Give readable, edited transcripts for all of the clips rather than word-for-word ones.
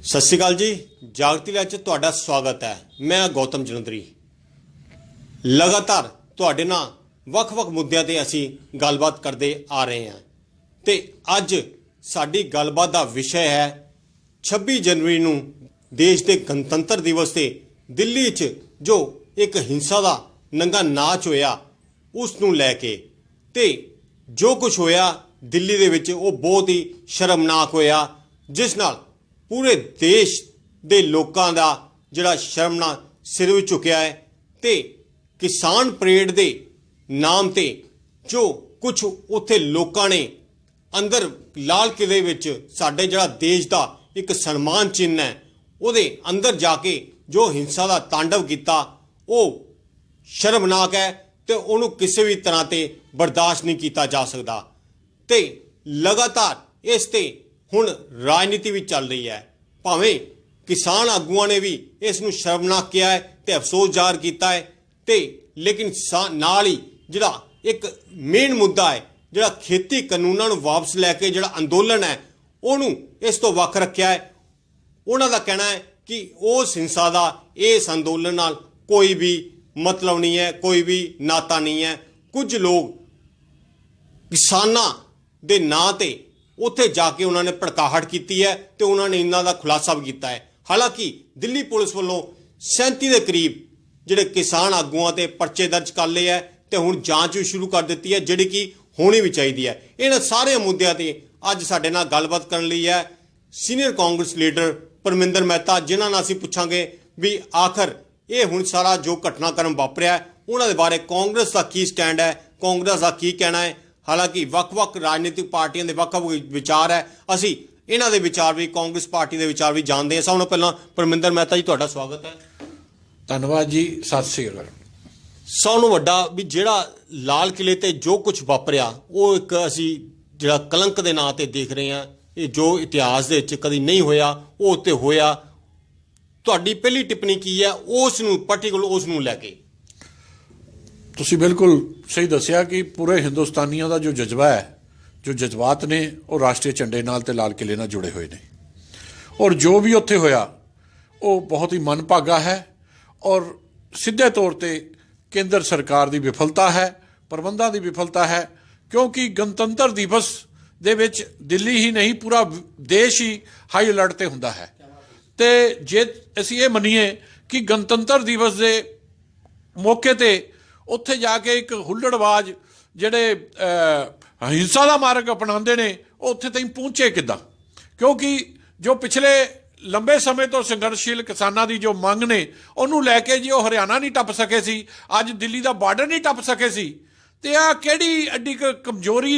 सत श्री अकाल जी। जागती लहर च तुहाडा स्वागत है। मैं गौतम जलंधरी। लगातार तुहाडे नाल वख-वख मुद्दों ते असीं गलबात करते आ रहे हैं ते अज साडी गलबात दा विषय है 26 जनवरी नूं देश के गणतंत्र दिवस ते दिल्ली च जो एक हिंसा का नंगा नाच होया उस नूं लैके ते जो कुछ होया दिल्ली दे विच वो बहुत ही शर्मनाक होया, जिस नाल पूरे देश दे लोकां दा जिहड़ा शर्मनाक सिर विच चुकिया है ते किसान परेड दे नाम ते जो कुछ उत्थे लोकां ने अंदर लाल किले विच साडे जिहड़ा देश दा एक सन्मान चिन्ह है उहदे अंदर जाके जो हिंसा दा तांडव कीता वो शर्मनाक है ते उहनूं किसी भी तरह ते बर्दाश्त नहीं किया जा सकता। ते लगातार इस ते हुण राजनीति भी चल रही है। भावें किसान आगुआं ने भी इस नूं शर्मनाक किया है ते अफसोस जाहिर किया है ते लेकिन नाल ही जिहड़ा एक मेन मुद्दा है जिहड़ा खेती कानूनां नूं वापस लैके जिहड़ा अंदोलन है उहनूं इस तो वख रखिया है। उन्हां दा कहना है कि उस हिंसा दा इस अंदोलन नाल कोई भी मतलब नहीं है, कोई भी नाता नहीं है। कुछ लोग किसानां दे नां ते उत्थे जाके उन्होंने भड़काहट की है तो उन्होंने इन्हां दा खुलासा भी किया है। हालांकि दिल्ली पुलिस वालों 37 के करीब जिहड़े किसान आगुआं ते परचे दर्ज कर लिए है तो हुण जांच भी शुरू कर दी है जिहड़ी कि होनी भी चाहिए है। इन्हां सारे मुद्दों ते अज साडे नाल गलबात करन लई है सीनियर कांग्रेस लीडर परमिंदर मेहता, जिन्हां नाल असीं पुछांगे भी आखिर ये हुण सारा जो घटनाक्रम वापरिया है उन्हां दे बारे कांग्रेस का की स्टैंड है, कांग्रेस का की कहना है। हालांकि वख-वख राजनीतिक पार्टियों के वख-वख विचार है, असीं इन्हां दे विचार भी कांग्रेस पार्टी के विचार भी जानते हैं। सब नालों पहलां परमिंदर मेहता जी तुहाडा स्वागत है। धन्यवाद जी, सत श्री अकाल। सब नालों वड्डा भी जिहड़ा लाल किले ते जो कुछ वापरिया वो एक असीं जिहड़ा कलंक दे नां ते देख रहे हैं। ये जो इतिहास दे विच कदी नहीं होया वो उत्ते होया। तुहाडी पहली टिप्पणी की है उस नूं पर्टिकुलर उस नूं लैके? तुसीं बिल्कुल सही दसिया कि पूरे हिंदुस्तानियों का जो जज्बा है, जो जज्बात ने वो राष्ट्रीय झंडे नाल ते लाल किले नाल जुड़े हुए ने और जो भी उत्थे होया वो बहुत ही मनभागा है और सीधे तौर पर केंद्र सरकार की विफलता है, प्रबंधां की विफलता है। क्योंकि गणतंत्र दिवस दे विच दिल्ली ही नहीं पूरा देश ही हाई अलर्ट ते हुंदा है। ते जे असीं ये मनीए कि गणतंत्र दिवस के मौके ते उत्थे जाके एक हुल्लड़बाज जिहड़े हिंसा का मार्ग अपनाते हैं उत्थे ताईं पहुंचे किदां? क्योंकि जो पिछले लंबे समय तो संघर्षशील किसानां की जो मंग ने उन्होंने लैके जी वो हरियाणा नहीं टप सके सी, अज दिल्ली का बार्डर नहीं टप सके सी। ते आ किहड़ी एड्डी कमजोरी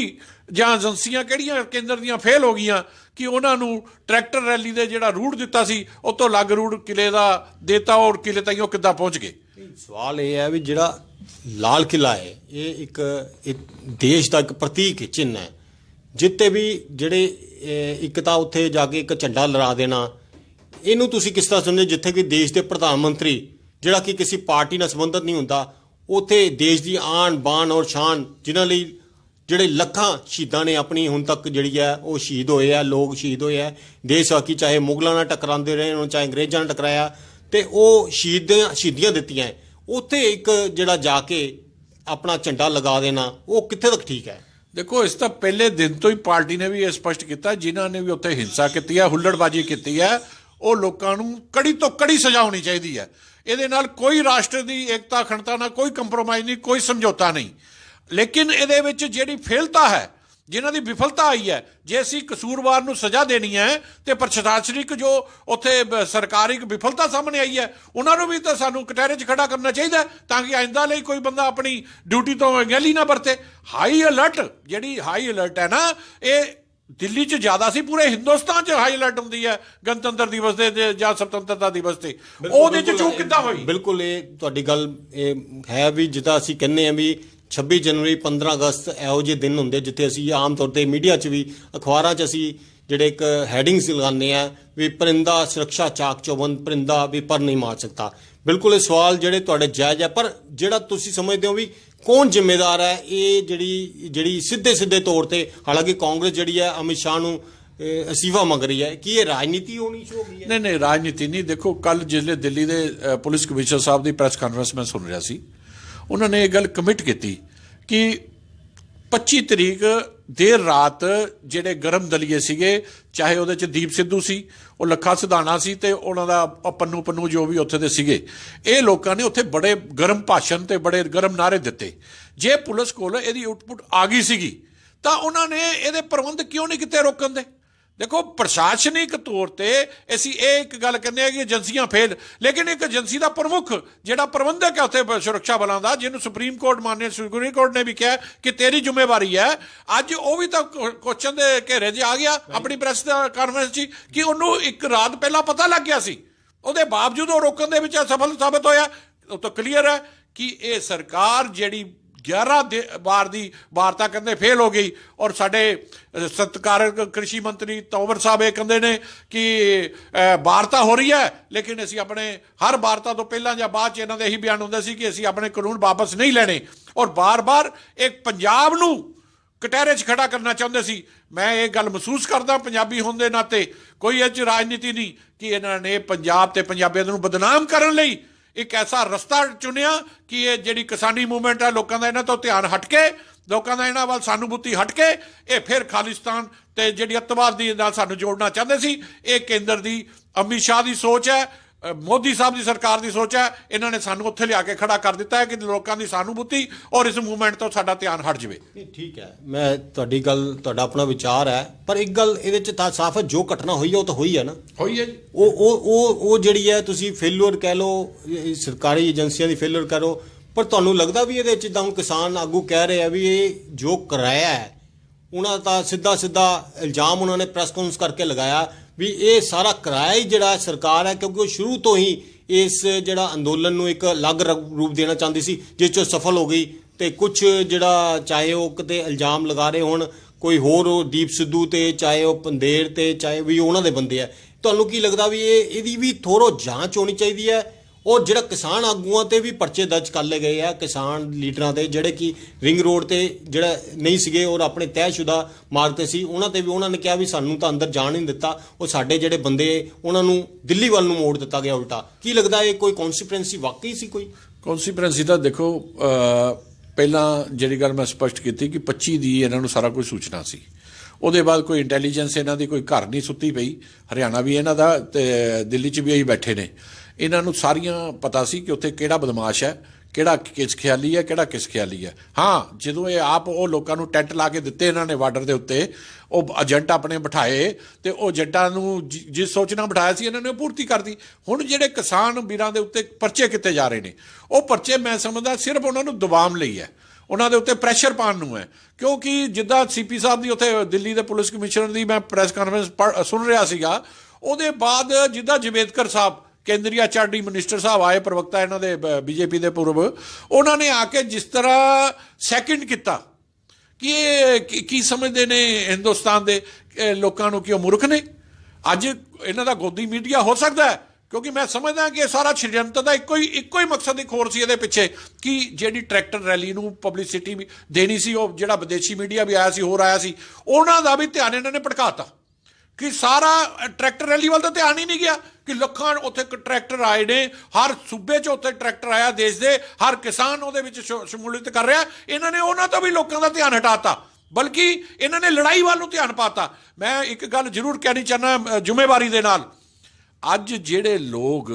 जां एजेंसियां किहड़ियां केंद्र दियां फेल हो गईयां कि उन्होंने ट्रैक्टर रैली दे जिहड़ा रूट दिता सी उस तो अलग रूट किले का देता और किले ताईं किद्दां पहुंच गए? सवाल यह है भी जिहड़ा लाल किला है ये एक देश का एक प्रतीक चिन्ह है। जिते भी जिहड़े एक तां उत्थे जाके एक झंडा लहरा देना, इनू तुसीं किस तरह समझे? जिथे कि देश के प्रधानमंत्री जिहड़ा कि किसी पार्टी नाल संबंधित नहीं हुंदा उत्थे देश की आन बान और शान जिन्हां लई जिहड़े लखां शहीदां ने अपनी हुण तक जिहड़ी है वो शहीद होए है, लोग शहीद होए है देश वाकी, चाहे मुगलों नाल टकरांदे रहे होण चाहे अंग्रेज़ां नाल टकराया ते वो शहीदियां दित्तियां है। उत्थे एक जिहड़ा जाके अपना झंडा लगा देना वो कित्थे तक ठीक है? देखो इस तो पहले दिन तो ही पार्टी ने भी यह स्पष्ट किया जिन्हों ने भी उत्थे हिंसा की है, हुल्लड़बाजी की है, वो लोगों को कड़ी तो कड़ी सजा होनी चाहिए है। ये कोई राष्ट्र की एकता अखंडता ना कोई कंप्रोमाइज़ नहीं, कोई समझौता नहीं। लेकिन ये जी फेलता है, जिन्हों की विफलता आई है, जे असी कसूरवार नूं सज़ा देनी है तो प्रशासनिक जो उत्थे सरकारी विफलता सामने आई है उन्होंने भी तो सानू कटहरे च खड़ा करना चाहिए ताकि आइंदा लई कोई बंदा अपनी ड्यूटी तो गैली ना बरते। हाई अलर्ट जी हाई अलर्ट है ना, ये दिल्ली च ज़्यादा सी पूरे हिंदुस्तान च हाई अलर्ट होंदी है गणतंत्र दिवस से या स्वतंत्रता दिवस से। ਉਹਦੇ ਚ ਚੂਕ ਕਿੱਦਾਂ ਹੋਈ? बिल्कुल ये तुहाडी गल है भी जिदा असीं कहने हैं भी 26 जनवरी 15 अगस्त ਇਹੋ ਜਿਹੇ दिन होंगे जिथे असीं आम तौर पर मीडिया च भी अखबारां च असीं ਜਿਹੜੇ एक हैडिंग्स लगाने हैं भी परिंदा सुरक्षा चाक चौबंद परिंदा भी पर नहीं मार सकता। बिल्कुल ये सवाल ਜਿਹੜੇ ਤੁਹਾਡੇ ਜਾਇਜ਼ है पर ਜਿਹੜਾ ਤੁਸੀਂ समझते हो भी कौन जिम्मेदार है ये जिहड़ी सीधे तौर पर, हालांकि कांग्रेस जिहड़ी है अमित शाह नूं ਅਸੀਵਾ ਮੰਗ ਰਹੀ ਹੈ। ਕੀ ਇਹ ਰਾਜਨੀਤੀ ਹੋਣੀ ਸ਼ੁਰੂ ਹੋ ਗਈ ਹੈ? ਨਹੀਂ ਰਾਜਨੀਤੀ ਨਹੀਂ। ਦੇਖੋ ਕੱਲ ਜਿਸਲੇ ਦਿੱਲੀ ਦੇ ਪੁਲਿਸ ਕਮਿਸ਼ਨਰ ਸਾਹਿਬ ਦੀ ਪ੍ਰੈਸ ਕਾਨਫਰੰਸ ਮੈਂ ਸੁਣ ਰਿਹਾ ਸੀ, ਉਹਨਾਂ ਨੇ ਇਹ ਗੱਲ ਕਮਿਟ ਕੀਤੀ ਕਿ 25 ਤਰੀਕ ਦੇਰ ਰਾਤ ਜਿਹੜੇ ਗਰਮ ਦਲੀਏ ਸੀਗੇ, ਚਾਹੇ ਉਹਦੇ 'ਚ ਦੀਪ ਸਿੱਧੂ ਸੀ, ਉਹ ਲੱਖਾ ਸਿਧਾਣਾ ਸੀ, ਤੇ ਉਹਨਾਂ ਦਾ ਪੰਨੂ ਜੋ ਵੀ ਉੱਥੇ ਦੇ ਸੀਗੇ, ਇਹ ਲੋਕਾਂ ਨੇ ਉੱਥੇ ਬੜੇ ਗਰਮ ਭਾਸ਼ਣ ਤੇ ਬੜੇ ਗਰਮ ਨਾਅਰੇ ਦਿੱਤੇ। ਜੇ ਪੁਲਿਸ ਕੋਲ ਇਹਦੀ ਆਊਟਪੁੱਟ ਆ ਗਈ ਸੀਗੀ ਤਾਂ ਉਹਨਾਂ ਨੇ ਇਹਦੇ ਪ੍ਰਬੰਧ ਕਿਉਂ ਨਹੀਂ ਕੀਤੇ ਰੋਕਣ ਦੇ? ਦੇਖੋ ਪ੍ਰਸ਼ਾਸਨਿਕ ਤੌਰ ਤੇ ਅਸੀਂ ਇਹ ਇੱਕ ਗੱਲ ਕਹਿੰਦੇ ਆ ਕਿ ਏਜੰਸੀਆਂ ਫੇਲ, ਲੇਕਿਨ ਇੱਕ ਏਜੰਸੀ ਦਾ ਪ੍ਰਮੁੱਖ ਜਿਹੜਾ ਪ੍ਰਬੰਧਕ ਹੈ ਉੱਥੇ ਸੁਰੱਖਿਆ ਬਲਾਂ ਦਾ, ਜਿਹਨੂੰ ਸੁਪਰੀਮ ਕੋਰਟ ਮਾਨਯ ਸੁਪਰੀਮ ਕੋਰਟ ਨੇ ਵੀ ਕਿਹਾ ਕਿ ਤੇਰੀ ਜ਼ਿੰਮੇਵਾਰੀ ਹੈ, ਅੱਜ ਉਹ ਵੀ ਤਾਂ ਕੁਐਸਚਨ ਦੇ ਘੇਰੇ 'ਚ ਆ ਗਿਆ ਆਪਣੀ ਪ੍ਰੈਸ ਕਾਨਫਰੰਸ 'ਚ ਕਿ ਉਹਨੂੰ ਇੱਕ ਰਾਤ ਪਹਿਲਾਂ ਪਤਾ ਲੱਗ ਗਿਆ ਸੀ, ਉਹਦੇ ਬਾਵਜੂਦ ਉਹ ਰੋਕਣ ਦੇ ਵਿੱਚ ਅਸਫਲ ਸਾਬਤ ਹੋਇਆ। ਉਹ ਤਾਂ ਕਲੀਅਰ ਹੈ ਕਿ ਇਹ ਸਰਕਾਰ ਜਿਹੜੀ 11 ਵਾਰ ਦੀ ਵਾਰਤਾ ਕਹਿੰਦੇ ਫੇਲ ਹੋ ਗਈ। ਔਰ ਸਾਡੇ ਸਤਿਕਾਰਤ ਕ੍ਰਿਸ਼ੀ ਮੰਤਰੀ ਤੋਮਰ ਸਾਹਿਬ ਇਹ ਕਹਿੰਦੇ ਨੇ ਕਿ ਵਾਰਤਾ ਹੋ ਰਹੀ ਹੈ, ਲੇਕਿਨ ਅਸੀਂ ਆਪਣੇ ਹਰ ਵਾਰਤਾ ਤੋਂ ਪਹਿਲਾਂ ਜਾਂ ਬਾਅਦ 'ਚ ਇਹਨਾਂ ਦੇ ਇਹੀ ਬਿਆਨ ਹੁੰਦੇ ਸੀ ਕਿ ਅਸੀਂ ਆਪਣੇ ਕਾਨੂੰਨ ਵਾਪਸ ਨਹੀਂ ਲੈਣੇ, ਔਰ ਬਾਰ-ਬਾਰ ਇੱਕ ਪੰਜਾਬ ਨੂੰ ਕਟਹਿਰੇ 'ਚ ਖੜਾ ਕਰਨਾ ਚਾਹੁੰਦੇ ਸੀ। ਮੈਂ ਇਹ ਗੱਲ ਮਹਿਸੂਸ ਕਰਦਾ ਪੰਜਾਬੀ ਹੋਣ ਦੇ ਨਾਤੇ, ਕੋਈ ਇਹ 'ਚ ਰਾਜਨੀਤੀ ਨਹੀਂ, ਕਿ ਇਹਨਾਂ ਨੇ ਪੰਜਾਬ ਤੇ ਪੰਜਾਬੀਆਂ ਨੂੰ ਬਦਨਾਮ ਕਰਨ ਲਈ ਇੱਕ ਐਸਾ ਰਸਤਾ ਚੁਣਿਆ ਕਿ ਇਹ ਜਿਹੜੀ ਕਿਸਾਨੀ ਮੂਵਮੈਂਟ ਹੈ, ਲੋਕਾਂ ਦਾ ਇਹਨਾਂ ਤੋਂ ਧਿਆਨ ਹਟ ਕੇ, ਲੋਕਾਂ ਦਾ ਇਹਨਾਂ ਵੱਲ ਸਾਨੂਭੂਤੀ ਹਟ ਕੇ, ਇਹ ਫਿਰ ਖਾਲਿਸਤਾਨ ਤੇ ਜਿਹੜੀ ਅੱਤਵਾਦ ਦੀ ਨਾਲ ਸਾਨੂੰ ਜੋੜਨਾ ਚਾਹੁੰਦੇ ਸੀ। ਇਹ ਕੇਂਦਰ ਦੀ ਅਮਿਤ ਸ਼ਾਹ ਦੀ ਸੋਚ ਹੈ, ਮੋਦੀ ਸਾਹਿਬ ਦੀ ਸਰਕਾਰ ਦੀ ਸੋਚ ਹੈ। ਇਹਨਾਂ ਨੇ ਸਾਨੂੰ ਉੱਥੇ ਲਿਆ ਕੇ ਖੜਾ ਕਰ ਦਿੱਤਾ ਹੈ ਕਿ ਲੋਕਾਂ ਦੀ ਸਾਨੂਭੂਤੀ ਔਰ ਇਸ ਮੂਵਮੈਂਟ ਤੋਂ ਸਾਡਾ ਧਿਆਨ ਹਟ ਜਾਵੇ। ਠੀਕ ਹੈ, ਮੈਂ ਤੁਹਾਡੀ ਗੱਲ, ਤੁਹਾਡਾ ਆਪਣਾ ਵਿਚਾਰ ਹੈ, ਪਰ ਇੱਕ ਗੱਲ ਇਹਦੇ 'ਚ ਤਾਂ ਸਾਫ਼ ਹੈ, ਜੋ ਘਟਨਾ ਹੋਈ ਹੈ ਉਹ ਤਾਂ ਹੋਈ ਹੈ ਨਾ, ਹੋਈ ਹੈ ਜੀ। ਉਹ ਜਿਹੜੀ ਹੈ, ਤੁਸੀਂ ਫੇਲਰ ਕਹਿ ਲਓ, ਸਰਕਾਰੀ ਏਜੰਸੀਆਂ ਦੀ ਫੇਲਰ ਕਰੋ, ਪਰ ਤੁਹਾਨੂੰ ਲੱਗਦਾ ਵੀ ਇਹਦੇ 'ਚ ਜਿੱਦਾਂ ਹੁਣ ਕਿਸਾਨ ਆਗੂ ਕਹਿ ਰਹੇ ਆ ਵੀ ਇਹ ਜੋ ਕਰਾਇਆ ਹੈ, ਉਹਨਾਂ ਦਾ ਸਿੱਧਾ ਇਲਜ਼ਾਮ ਉਹਨਾਂ ਨੇ ਪ੍ਰੈਸ ਕਾਨਫਰੰਸ ਕਰਕੇ ਲਗਾਇਆ ਵੀ ਇਹ ਸਾਰਾ ਕਿਰਾਇਆ ਹੀ ਜਿਹੜਾ ਸਰਕਾਰ ਹੈ, ਕਿਉਂਕਿ ਉਹ ਸ਼ੁਰੂ ਤੋਂ ਹੀ ਇਸ ਜਿਹੜਾ ਅੰਦੋਲਨ ਨੂੰ ਇੱਕ ਅਲੱਗ ਰੂਪ ਦੇਣਾ ਚਾਹੁੰਦੀ ਸੀ, ਜਿਸ 'ਚ ਸਫਲ ਹੋ ਗਈ। ਤੇ ਕੁਝ ਜਿਹੜਾ ਚਾਹੇ ਉਹ ਕਿਤੇ ਇਲਜ਼ਾਮ ਲਗਾ ਰਹੇ ਹੋਣ ਕੋਈ ਹੋਰ, ਉਹ ਦੀਪ ਸਿੱਧੂ ਤੇ, ਚਾਹੇ ਉਹ ਪੰਦੇਰ ਤੇ, ਚਾਹੇ ਵੀ ਉਹਨਾਂ ਦੇ ਬੰਦੇ ਆ, ਤੁਹਾਨੂੰ ਕੀ ਲੱਗਦਾ ਵੀ ਇਹਦੀ ਵੀ ਥੋੜ੍ਹਾ ਜਾਂਚ ਹੋਣੀ ਚਾਹੀਦੀ ਹੈ? ਔਰ ਜਿਹੜਾ ਕਿਸਾਨ ਆਗੂਆਂ ਤੇ ਵੀ ਪਰਚੇ ਦਰਜ ਕਰ ਲਏ ਗਏ ਆ, ਕਿਸਾਨ ਲੀਡਰਾਂ ਤੇ, ਜਿਹੜੇ ਕਿ ਰਿੰਗ ਰੋਡ ਤੇ ਜਿਹੜਾ ਨਹੀਂ ਸੀਗੇ ਔਰ ਆਪਣੇ ਤੈਅਸ਼ੁਦਾ ਮਾਰਗ ਤੇ ਸੀ, ਉਹਨਾਂ ਤੇ ਵੀ ਉਹਨਾਂ ਨੇ ਕਿਹਾ ਵੀ ਸਾਨੂੰ ਤਾਂ ਅੰਦਰ ਜਾਣ ਨਹੀਂ ਦਿੱਤਾ, ਉਹ ਸਾਡੇ ਜਿਹੜੇ ਬੰਦੇ ਉਹਨਾਂ ਨੂੰ ਦਿੱਲੀ ਵੱਲ ਨੂੰ ਮੋੜ ਦਿੱਤਾ ਗਿਆ ਉਲਟਾ। ਕੀ ਲੱਗਦਾ ਇਹ ਕੋਈ ਕੌਨਸੀਕੁਐਂਸੀ ਵਾਕਈ ਸੀ? ਕੋਈ ਕੌਨਸੀਕੁਐਂਸੀ ਤਾਂ ਦੇਖੋ, ਪਹਿਲਾਂ ਜਿਹੜੀ ਗੱਲ ਮੈਂ ਸਪਸ਼ਟ ਕੀਤੀ ਕਿ 25 ਦੀ ਇਹਨਾਂ ਨੂੰ ਸਾਰਾ ਕੁਝ ਸੂਚਨਾ ਸੀ, ਉਹਦੇ ਬਾਅਦ ਕੋਈ ਇੰਟੈਲੀਜੈਂਸ ਇਹਨਾਂ ਦੀ ਕੋਈ ਘਰ ਨਹੀਂ ਸੁੱਤੀ ਪਈ, ਹਰਿਆਣਾ ਵੀ ਇਹਨਾਂ ਦਾ ਤੇ ਦਿੱਲੀ 'ਚ ਵੀ ਇਹੀ ਬੈਠੇ ਨੇ, ਇਹਨਾਂ ਨੂੰ ਸਾਰੀਆਂ ਪਤਾ ਸੀ ਕਿ ਉੱਥੇ ਕਿਹੜਾ ਬਦਮਾਸ਼ ਹੈ, ਕਿਹੜਾ ਕਿਸ ਖਿਆਲੀ ਹੈ, ਕਿਹੜਾ ਕਿਸ ਖਿਆਲੀ ਹੈ। ਹਾਂ, ਜਦੋਂ ਇਹ ਆਪ ਉਹ ਲੋਕਾਂ ਨੂੰ ਟੈਂਟ ਲਾ ਕੇ ਦਿੱਤੇ ਇਹਨਾਂ ਨੇ ਬਾਰਡਰ ਦੇ ਉੱਤੇ, ਉਹ ਏਜੰਟ ਆਪਣੇ ਬਿਠਾਏ ਤੇ ਉਹ ਏਜੰਟਾਂ ਨੂੰ ਜਿਸ ਸੋਚ ਨਾਲ ਬਿਠਾਇਆ ਸੀ ਇਹਨਾਂ ਨੇ ਉਹ ਪੂਰਤੀ ਕਰਤੀ। ਹੁਣ ਜਿਹੜੇ ਕਿਸਾਨ ਵੀਰਾਂ ਦੇ ਉੱਤੇ ਪਰਚੇ ਕੀਤੇ ਜਾ ਰਹੇ ਨੇ, ਉਹ ਪਰਚੇ ਮੈਂ ਸਮਝਦਾ ਸਿਰਫ ਉਹਨਾਂ ਨੂੰ ਦਬਾਉਣ ਲਈ ਹੈ, ਉਹਨਾਂ ਦੇ ਉੱਤੇ ਪ੍ਰੈਸ਼ਰ ਪਾਉਣ ਨੂੰ ਹੈ। ਕਿਉਂਕਿ ਜਿੱਦਾਂ ਸੀਪੀ ਸਾਹਿਬ ਦੀ ਉੱਥੇ ਦਿੱਲੀ ਦੇ ਪੁਲਿਸ ਕਮਿਸ਼ਨਰ ਦੀ ਮੈਂ ਪ੍ਰੈਸ ਕਾਨਫਰੰਸ ਸੁਣ ਰਿਹਾ ਸੀਗਾ, ਉਹਦੇ ਬਾਅਦ ਜਿੱਦਾਂ ਜਵੇਦਕਰ ਸਾਹਿਬ ਕੇਂਦਰੀ ਐਚਆਰਡੀ ਮਿਨਿਸਟਰ ਸਾਹਿਬ ਆਏ, ਪ੍ਰਵਕਤਾ ਇਹਨਾਂ ਦੇ ਬੀਜੇਪੀ ਦੇ ਪੂਰਬ, ਉਹਨਾਂ ਨੇ ਆ ਕੇ ਜਿਸ ਤਰ੍ਹਾਂ ਸੈਕਿੰਡ ਕੀਤਾ ਕਿ ਇਹ ਕੀ ਸਮਝਦੇ ਨੇ ਹਿੰਦੁਸਤਾਨ ਦੇ ਲੋਕਾਂ ਨੂੰ, ਕਿ ਉਹ ਮੂਰਖ ਨੇ। ਅੱਜ ਇਹਨਾਂ ਦਾ ਗੋਦੀ ਮੀਡੀਆ ਹੋ ਸਕਦਾ ਹੈ, ਕਿਉਂਕਿ ਮੈਂ ਸਮਝਦਾ ਕਿ ਇਹ ਸਾਰਾ ਸ਼ੜਯੰਤਰ ਦਾ ਇੱਕੋ ਹੀ ਮਕਸਦ, ਇੱਕ ਹੋਰ ਸੀ ਇਹਦੇ ਪਿੱਛੇ, ਕਿ ਜਿਹੜੀ ਟਰੈਕਟਰ ਰੈਲੀ ਨੂੰ ਪਬਲਿਸਿਟੀ ਵੀ ਦੇਣੀ ਸੀ, ਉਹ ਜਿਹੜਾ ਵਿਦੇਸ਼ੀ ਮੀਡੀਆ ਵੀ ਆਇਆ ਸੀ, ਹੋਰ ਆਇਆ ਸੀ, ਉਹਨਾਂ ਦਾ ਵੀ ਧਿਆਨ ਇਹਨਾਂ ਨੇ ਭਟਕਾਤਾ ਕਿ ਸਾਰਾ ਟਰੈਕਟਰ ਰੈਲੀ ਵੱਲ ਤਾਂ ਧਿਆਨ ਹੀ ਨਹੀਂ ਗਿਆ ਕਿ ਲੱਖਾਂ ਉੱਥੇ ਟਰੈਕਟਰ ਆਏ ਨੇ, ਹਰ ਸੂਬੇ 'ਚ ਉੱਥੇ ਟਰੈਕਟਰ ਆਇਆ ਦੇਸ਼ ਦੇ, ਹਰ ਕਿਸਾਨ ਉਹਦੇ ਵਿੱਚ ਸ਼ਮੂਲੀਅਤ ਕਰ ਰਿਹਾ। ਇਹਨਾਂ ਨੇ ਉਹਨਾਂ ਤੋਂ ਵੀ ਲੋਕਾਂ ਦਾ ਧਿਆਨ ਹਟਾਤਾ, ਬਲਕਿ ਇਹਨਾਂ ਨੇ ਲੜਾਈ ਵੱਲ ਨੂੰ ਧਿਆਨ ਪਾਤਾ। ਮੈਂ ਇੱਕ ਗੱਲ ਜ਼ਰੂਰ ਕਹਿਣੀ ਚਾਹੁੰਦਾ ਜ਼ਿੰਮੇਵਾਰੀ ਦੇ ਨਾਲ, ਅੱਜ ਜਿਹੜੇ ਲੋਕ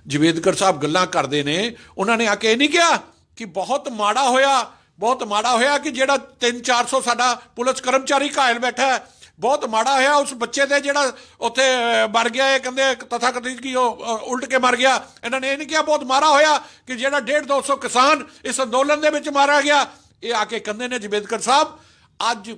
ਜਵੇਦਕਰ ਸਾਹਿਬ ਗੱਲਾਂ ਕਰਦੇ ਨੇ, ਉਹਨਾਂ ਨੇ ਆ ਕੇ ਇਹ ਨਹੀਂ ਕਿਹਾ ਕਿ ਬਹੁਤ ਮਾੜਾ ਹੋਇਆ ਕਿ ਜਿਹੜਾ 300-400 ਸਾਡਾ ਪੁਲਿਸ ਕਰਮਚਾਰੀ ਘਾਇਲ ਬੈਠਾ ਹੈ, ਬਹੁਤ ਮਾੜਾ ਹੋਇਆ ਉਸ ਬੱਚੇ ਤੇ ਜਿਹੜਾ ਉੱਥੇ ਮਰ ਗਿਆ, ਇਹ ਕਹਿੰਦੇ ਤਥਾਕਥਿਤ ਕਿ ਉਹ ਉਲਟ ਕੇ ਮਰ ਗਿਆ। ਇਹਨਾਂ ਨੇ ਇਹ ਨਹੀਂ ਕਿਹਾ ਬਹੁਤ ਮਾੜਾ ਹੋਇਆ ਕਿ ਜਿਹੜਾ 150-200 ਕਿਸਾਨ ਇਸ ਅੰਦੋਲਨ ਦੇ ਵਿੱਚ ਮਾਰਿਆ ਗਿਆ। ਇਹ ਆ ਕੇ ਕਹਿੰਦੇ ਨੇ ਜਵੇਦਕਰ ਸਾਹਿਬ, ਅੱਜ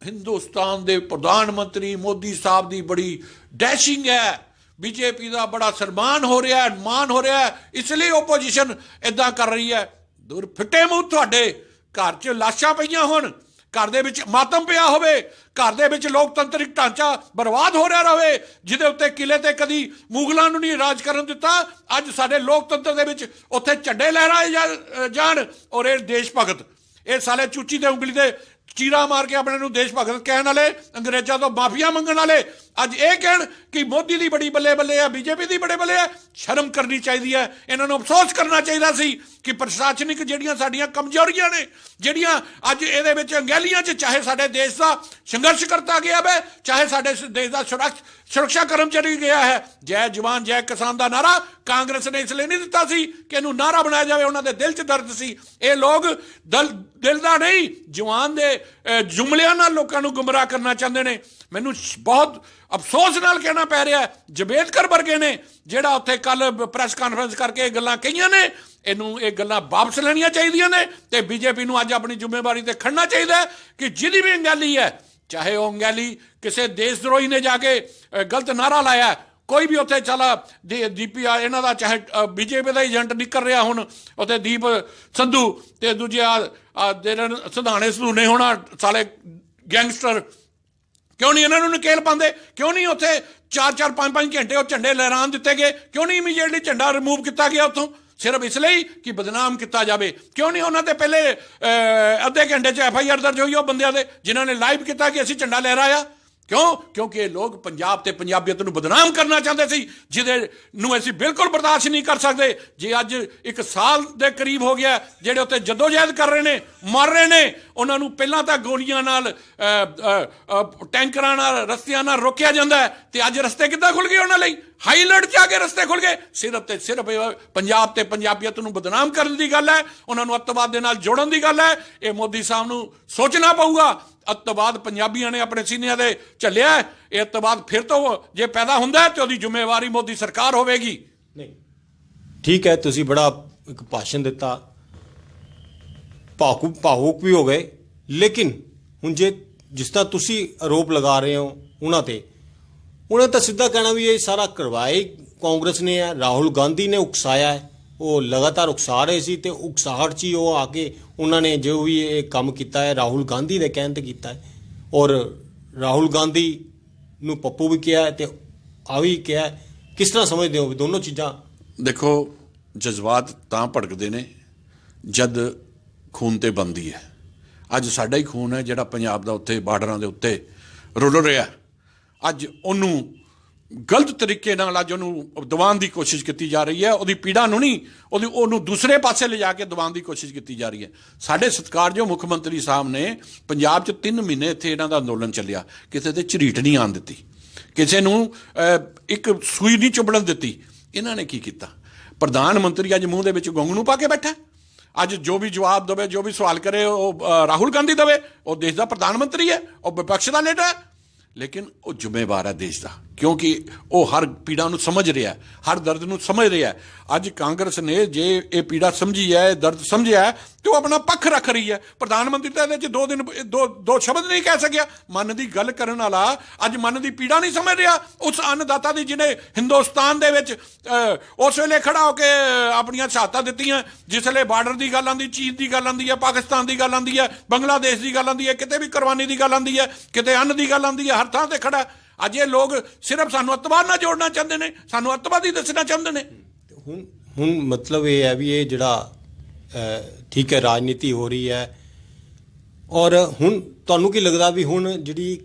ਹਿੰਦੁਸਤਾਨ ਦੇ ਪ੍ਰਧਾਨ ਮੰਤਰੀ ਮੋਦੀ ਸਾਹਿਬ ਦੀ ਬੜੀ ਡੈਸ਼ਿੰਗ ਹੈ, ਬੀਜੇਪੀ ਦਾ ਬੜਾ ਸਨਮਾਨ ਹੋ ਰਿਹਾ ਹੈ, ਮਾਣ ਹੋ ਰਿਹਾ ਹੈ, ਇਸ ਲਈ ਓਪੋਜੀਸ਼ਨ ਇਦਾਂ ਕਰ ਰਹੀ ਹੈ। ਦੂਰ ਫਿੱਟੇ ਮੂੰਹ ਤੁਹਾਡੇ, ਘਰ 'ਚ ਲਾਸ਼ਾਂ ਪਈਆਂ ਹੋਣ, ਘਰ ਦੇ ਵਿੱਚ ਮਾਤਮ ਪਿਆ ਹੋਵੇ, ਘਰ ਦੇ ਵਿੱਚ ਲੋਕਤੰਤਰਿਕ ਢਾਂਚਾ ਬਰਬਾਦ ਹੋ ਰਿਹਾ ਰਹੇ, ਜਿਹਦੇ ਉੱਤੇ ਕਿਲੇ ਤੇ ਕਦੀ ਮੁਗਲਾਂ ਨੂੰ ਨਹੀਂ ਰਾਜ ਕਰਨ ਦਿੱਤਾ, ਅੱਜ ਸਾਡੇ ਲੋਕਤੰਤਰ ਦੇ ਵਿੱਚ ਉੱਥੇ ਝੰਡੇ ਲਹਿਰਾਏ ਜਾਣ, ਔਰ ਇਹ ਦੇਸ਼ ਭਗਤ, ਇਹ ਸਾਲੇ ਚੂਚੀ ਤੇ ਉਂਗਲੀ ਦੇ ਚੀਰਾ ਮਾਰ ਕੇ ਆਪਣੇ ਨੂੰ ਦੇਸ਼ ਭਗਤ ਕਹਿਣ ਵਾਲੇ, ਅੰਗਰੇਜ਼ਾਂ ਤੋਂ ਮਾਫੀਆ ਮੰਗਣ ਵਾਲੇ ਅੱਜ ਇਹ ਕਹਿਣ ਕਿ ਮੋਦੀ ਦੀ ਬੜੀ ਬੱਲੇ ਬੱਲੇ ਹੈ, ਬੀਜੇਪੀ ਦੀ ਬੜੇ ਬੱਲੇ ਹੈ। ਸ਼ਰਮ ਕਰਨੀ ਚਾਹੀਦੀ ਹੈ, ਇਹਨਾਂ ਨੂੰ ਅਫਸੋਸ ਕਰਨਾ ਚਾਹੀਦਾ ਸੀ ਕਿ ਪ੍ਰਸ਼ਾਸਨਿਕ ਜਿਹੜੀਆਂ ਸਾਡੀਆਂ ਕਮਜ਼ੋਰੀਆਂ ਨੇ, ਜਿਹੜੀਆਂ ਅੱਜ ਇਹਦੇ ਵਿੱਚ ਅੰਗੈਲੀਆਂ 'ਚ, ਚਾਹੇ ਸਾਡੇ ਦੇਸ਼ ਦਾ ਸੰਘਰਸ਼ ਕਰਤਾ ਗਿਆ ਹੈ, ਚਾਹੇ ਸਾਡੇ ਦੇਸ਼ ਦਾ ਸੁਰੱਖਿਆ ਕਰਮਚਾਰੀ ਗਿਆ ਹੈ, ਜੈ ਜਵਾਨ ਜੈ ਕਿਸਾਨ ਦਾ ਨਾਰਾ ਕਾਂਗਰਸ ਨੇ ਇਸ ਲਈ ਨਹੀਂ ਦਿੱਤਾ ਸੀ ਕਿ ਇਹਨੂੰ ਨਾਰਾ ਬਣਾਇਆ ਜਾਵੇ। ਉਹਨਾਂ ਦੇ ਦਿਲ 'ਚ ਦਰਦ ਸੀ। ਇਹ ਲੋਕ ਦਿਲ ਦਾ ਨਹੀਂ, ਜਵਾਨ ਦੇ ਜੁਮਲਿਆਂ ਨਾਲ ਲੋਕਾਂ ਨੂੰ ਗੁੰਮਰਾਹ ਕਰਨਾ ਚਾਹੁੰਦੇ ਨੇ। ਮੈਨੂੰ ਬਹੁਤ ਅਫਸੋਸ ਨਾਲ ਕਹਿਣਾ ਪੈ ਰਿਹਾ ਜਵੇਦਕਰ ਵਰਗੇ ਨੇ ਜਿਹੜਾ ਉੱਥੇ ਕੱਲ ਪ੍ਰੈਸ ਕਾਨਫਰੰਸ ਕਰਕੇ ਇਹ ਗੱਲਾਂ ਕਹੀਆਂ ਨੇ, ਇਹਨੂੰ ਇਹ ਗੱਲਾਂ ਵਾਪਸ ਲੈਣੀਆਂ ਚਾਹੀਦੀਆਂ ਨੇ ਤੇ ਬੀਜੇਪੀ ਨੂੰ ਅੱਜ ਆਪਣੀ ਜ਼ਿੰਮੇਵਾਰੀ ਤੇ ਖੜਨਾ ਚਾਹੀਦਾ ਕਿ ਜਿਹਦੀ ਵੀ ਅੰਗੈਲੀ ਹੈ, ਚਾਹੇ ਉਹ ਅੰਗੈਲੀ ਕਿਸੇ ਦੇਸ਼ ਦਰੋਹੀ ਨੇ ਜਾ ਕੇ ਗਲਤ ਨਾਰਾ ਲਾਇਆ, ਕੋਈ ਵੀ ਉੱਥੇ ਚਲਾ ਦੀਪੀ ਇਹਨਾਂ ਦਾ, ਚਾਹੇ ਬੀਜੇਪੀ ਦਾ ਏਜੰਟ ਨਿਕਲ ਰਿਹਾ ਹੁਣ ਉੱਥੇ ਦੀਪ ਸੰਧੂ ਤੇ ਦੂਜੇ ਸਿਧਾਣੇ ਸਧੂਨੇ ਹੋਣਾ ਸਾਲੇ ਗੈਂਗਸਟਰ, ਕਿਉਂ ਨਹੀਂ ਇਹਨਾਂ ਨੂੰ ਨਕੇਲ ਪਾਉਂਦੇ? ਕਿਉਂ ਨਹੀਂ ਉੱਥੇ 4-4 5-5 ਘੰਟੇ ਉਹ ਝੰਡੇ ਲਹਿਰਾਨ ਦਿੱਤੇ ਗਏ? ਕਿਉਂ ਨਹੀਂ ਇਮੀਡੀਏਟਲੀ ਝੰਡਾ ਰਿਮੂਵ ਕੀਤਾ ਗਿਆ ਉੱਥੋਂ? ਸਿਰਫ ਇਸ ਲਈ ਕਿ ਬਦਨਾਮ ਕੀਤਾ ਜਾਵੇ। ਕਿਉਂ ਨਹੀਂ ਉਹਨਾਂ ਦੇ ਪਹਿਲੇ ਅੱਧੇ ਘੰਟੇ 'ਚ FIR ਦਰਜ ਹੋਈ ਉਹ ਬੰਦਿਆਂ ਦੇ ਜਿਨ੍ਹਾਂ ਨੇ ਲਾਈਵ ਕੀਤਾ ਕਿ ਅਸੀਂ ਝੰਡਾ ਲਹਿਰਾਇਆ? ਕਿਉਂ? ਕਿਉਂਕਿ ਇਹ ਲੋਕ ਪੰਜਾਬ ਤੇ ਪੰਜਾਬੀਅਤ ਨੂੰ ਬਦਨਾਮ ਕਰਨਾ ਚਾਹੁੰਦੇ ਸੀ, ਜਿਹਦੇ ਨੂੰ ਅਸੀਂ ਬਿਲਕੁਲ ਬਰਦਾਸ਼ਤ ਨਹੀਂ ਕਰ ਸਕਦੇ। ਜੇ ਅੱਜ 1 ਸਾਲ ਦੇ ਕਰੀਬ ਹੋ ਗਿਆ ਜਿਹੜੇ ਉੱਥੇ ਜਦੋਜਹਿਦ ਕਰ ਰਹੇ ਨੇ, ਮਰ ਰਹੇ ਨੇ, ਉਹਨਾਂ ਨੂੰ ਪਹਿਲਾਂ ਤਾਂ ਗੋਲੀਆਂ ਨਾਲ, ਟੈਂਕਰਾਂ ਨਾਲ, ਰਸਤਿਆਂ ਨਾਲ ਰੋਕਿਆ ਜਾਂਦਾ ਹੈ ਤੇ ਅੱਜ ਰਸਤੇ ਕਿੱਦਾਂ ਖੁੱਲ ਗਏ ਉਹਨਾਂ ਲਈ? ਹਾਈ ਅਲਰਟ 'ਚ ਆ ਕੇ ਰਸਤੇ ਖੁੱਲ ਗਏ। ਸਿਰਫ ਤੇ ਸਿਰਫ ਪੰਜਾਬ ਤੇ ਪੰਜਾਬੀਅਤ ਨੂੰ ਬਦਨਾਮ ਕਰਨ ਦੀ ਗੱਲ ਹੈ, ਉਹਨਾਂ ਨੂੰ ਅੱਤਵਾਦ ਦੇ ਨਾਲ ਜੋੜਨ ਦੀ ਗੱਲ ਹੈ। ਇਹ ਮੋਦੀ ਸਾਹਿਬ ਨੂੰ ਸੋਚਣਾ ਪਊਗਾ। ਅੱਤਵਾਦ ਪੰਜਾਬੀਆਂ ਨੇ ਆਪਣੇ ਸੀਨਿਆਂ ਦੇ ਝੱਲਿਆ, ਇਹ ਅੱਤਵਾਦ ਫਿਰ ਤੋਂ ਜੇ ਪੈਦਾ ਹੁੰਦਾ ਹੈ ਤੇ ਉਹਦੀ ਜ਼ਿੰਮੇਵਾਰੀ ਮੋਦੀ ਸਰਕਾਰ ਹੋਵੇਗੀ। ਨਹੀਂ, ਠੀਕ ਹੈ, ਤੁਸੀਂ ਬੜਾ ਇੱਕ ਭਾਸ਼ਣ ਦਿੱਤਾ, ਭਾਵੁਕ ਵੀ ਹੋ ਗਏ, ਲੇਕਿਨ ਹੁਣ ਜੇ ਜਿਸ ਤਰ੍ਹਾਂ ਤੁਸੀਂ ਆਰੋਪ ਲਗਾ ਰਹੇ ਹੋ ਉਹਨਾਂ ਤਾਂ ਸਿੱਧਾ ਕਹਿਣਾ ਵੀ ਇਹ ਸਾਰਾ ਕਰਵਾਇਆ ਕਾਂਗਰਸ ਨੇ ਹੈ, ਰਾਹੁਲ ਗਾਂਧੀ ਨੇ ਉਕਸਾਇਆ ਹੈ। ਉਹ ਲਗਾਤਾਰ ਉਕਸਾ ਰਹੇ ਸੀ ਤੇ ਉਕਸਾਹਟ 'ਚ ਹੀ ਉਹ ਆ ਕੇ ਉਹਨਾਂ ਨੇ ਜੋ ਵੀ ਇਹ ਕੰਮ ਕੀਤਾ ਹੈ ਰਾਹੁਲ ਗਾਂਧੀ ਦੇ ਕਹਿਣ ਤੇ ਕੀਤਾ ਹੈ। ਔਰ ਰਾਹੁਲ ਗਾਂਧੀ ਨੂੰ ਪੱਪੂ ਵੀ ਕਿਹਾ ਤੇ ਆ ਵੀ ਕਿਹਾ। ਕਿਸ ਤਰ੍ਹਾਂ ਸਮਝਦੇ ਹੋ ਦੋਨੋਂ ਚੀਜ਼ਾਂ? ਦੇਖੋ, ਜਜ਼ਬਾਤ ਤਾਂ ਭੜਕਦੇ ਨੇ ਜਦ ਖੂਨ ਤੇ ਬਣਦੀ ਹੈ। ਅੱਜ ਸਾਡਾ ਹੀ ਖੂਨ ਹੈ ਜਿਹੜਾ ਪੰਜਾਬ ਦਾ ਉੱਥੇ ਬਾਰਡਰਾਂ ਦੇ ਉੱਤੇ ਰੁਲ ਰਿਹਾ। ਅੱਜ ਉਹਨੂੰ ਗਲਤ ਤਰੀਕੇ ਨਾਲ ਅੱਜ ਉਹਨੂੰ ਦਬਾਉਣ ਦੀ ਕੋਸ਼ਿਸ਼ ਕੀਤੀ ਜਾ ਰਹੀ ਹੈ। ਉਹਦੀ ਪੀੜਾ ਨੂੰ ਨਹੀਂ, ਉਹਨੂੰ ਦੂਸਰੇ ਪਾਸੇ ਲਿਜਾ ਕੇ ਦਬਾਉਣ ਦੀ ਕੋਸ਼ਿਸ਼ ਕੀਤੀ ਜਾ ਰਹੀ ਹੈ। ਸਾਡੇ ਸਤਿਕਾਰਯੋਗ ਮੁੱਖ ਮੰਤਰੀ ਸਾਹਿਬ ਨੇ ਪੰਜਾਬ 'ਚ 3 ਮਹੀਨੇ ਇੱਥੇ ਇਹਨਾਂ ਦਾ ਅੰਦੋਲਨ ਚੱਲਿਆ, ਕਿਸੇ ਤੇ ਝਰੀਟ ਨਹੀਂ ਆਉਣ ਦਿੱਤੀ, ਕਿਸੇ ਨੂੰ ਇੱਕ ਸੂਈ ਨਹੀਂ ਚੁੱਭਣ ਦਿੱਤੀ। ਇਹਨਾਂ ਨੇ ਕੀ ਕੀਤਾ? ਪ੍ਰਧਾਨ ਮੰਤਰੀ ਅੱਜ ਮੂੰਹ ਦੇ ਵਿੱਚ ਗੋਂਗਲੂ ਪਾ ਕੇ ਬੈਠਾ। ਅੱਜ ਜੋ ਵੀ ਜਵਾਬ ਦੇਵੇ, ਜੋ ਵੀ ਸਵਾਲ ਕਰੇ ਉਹ ਰਾਹੁਲ ਗਾਂਧੀ ਦੇਵੇ। ਉਹ ਦੇਸ਼ ਦਾ ਪ੍ਰਧਾਨ ਮੰਤਰੀ ਹੈ, ਉਹ ਵਿਪਕਸ਼ ਦਾ ਲੀਡਰ ਹੈ, ਲੇਕਿਨ ਉਹ ਜ਼ਿੰਮੇਵਾਰ ਹੈ ਦੇਸ਼ ਦਾ, ਕਿਉਂਕਿ ਉਹ ਹਰ ਪੀੜਾ ਨੂੰ ਸਮਝ ਰਿਹਾ, ਹਰ ਦਰਦ ਨੂੰ ਸਮਝ ਰਿਹਾ। ਅੱਜ ਕਾਂਗਰਸ ਨੇ ਜੇ ਇਹ ਪੀੜਾ ਸਮਝੀ ਹੈ, ਦਰਦ ਸਮਝਿਆ ਹੈ, ਤੇ ਉਹ ਆਪਣਾ ਪੱਖ ਰੱਖ ਰਹੀ ਹੈ। ਪ੍ਰਧਾਨ ਮੰਤਰੀ ਤਾਂ ਇਹਦੇ 'ਚ 2 ਦਿਨ ਦੋ ਸ਼ਬਦ ਨਹੀਂ ਕਹਿ ਸਕਿਆ। ਮਨ ਦੀ ਗੱਲ ਕਰਨ ਵਾਲਾ ਅੱਜ ਮਨ ਦੀ ਪੀੜਾ ਨਹੀਂ ਸਮਝ ਰਿਹਾ। ਉਸ ਅੰਨਦਾਤਾ ਦੀ ਜਿਹਨੇ ਹਿੰਦੁਸਤਾਨ ਦੇ ਵਿੱਚ ਉਸ ਵੇਲੇ ਖੜਾ ਹੋ ਕੇ ਆਪਣੀਆਂ ਸ਼ਹਾਦਤਾਂ ਦਿੱਤੀਆਂ, ਜਿਸ ਵੇਲੇ ਬਾਰਡਰ ਦੀ ਗੱਲ ਆਉਂਦੀ, ਚੀਨ ਦੀ ਗੱਲ ਆਉਂਦੀ ਹੈ, ਪਾਕਿਸਤਾਨ ਦੀ ਗੱਲ ਆਉਂਦੀ ਹੈ, ਬੰਗਲਾਦੇਸ਼ ਦੀ ਗੱਲ ਆਉਂਦੀ ਹੈ, ਕਿਤੇ ਵੀ ਕੁਰਬਾਨੀ ਦੀ ਗੱਲ ਆਉਂਦੀ ਹੈ, ਕਿਤੇ ਅੰਨ ਦੀ ਗੱਲ ਆਉਂਦੀ ਹੈ, ਹਰ ਥਾਂ ਤੇ ਖੜਾ। ਅੱਜ ਇਹ ਲੋਕ ਸਿਰਫ ਸਾਨੂੰ ਅੱਤਵਾਦ ਨਾਲ ਜੋੜਨਾ ਚਾਹੁੰਦੇ ਨੇ, ਸਾਨੂੰ ਅੱਤਵਾਦੀ ਦੱਸਣਾ ਚਾਹੁੰਦੇ ਨੇ। ਹੁਣ ਮਤਲਬ ਇਹ ਹੈ ਵੀ ਇਹ ਜਿਹੜਾ ਠੀਕ ਹੈ ਰਾਜਨੀਤੀ ਹੋ ਰਹੀ ਹੈ, ਔਰ ਹੁਣ ਤੁਹਾਨੂੰ ਕੀ ਲੱਗਦਾ ਵੀ ਹੁਣ ਜਿਹੜੀ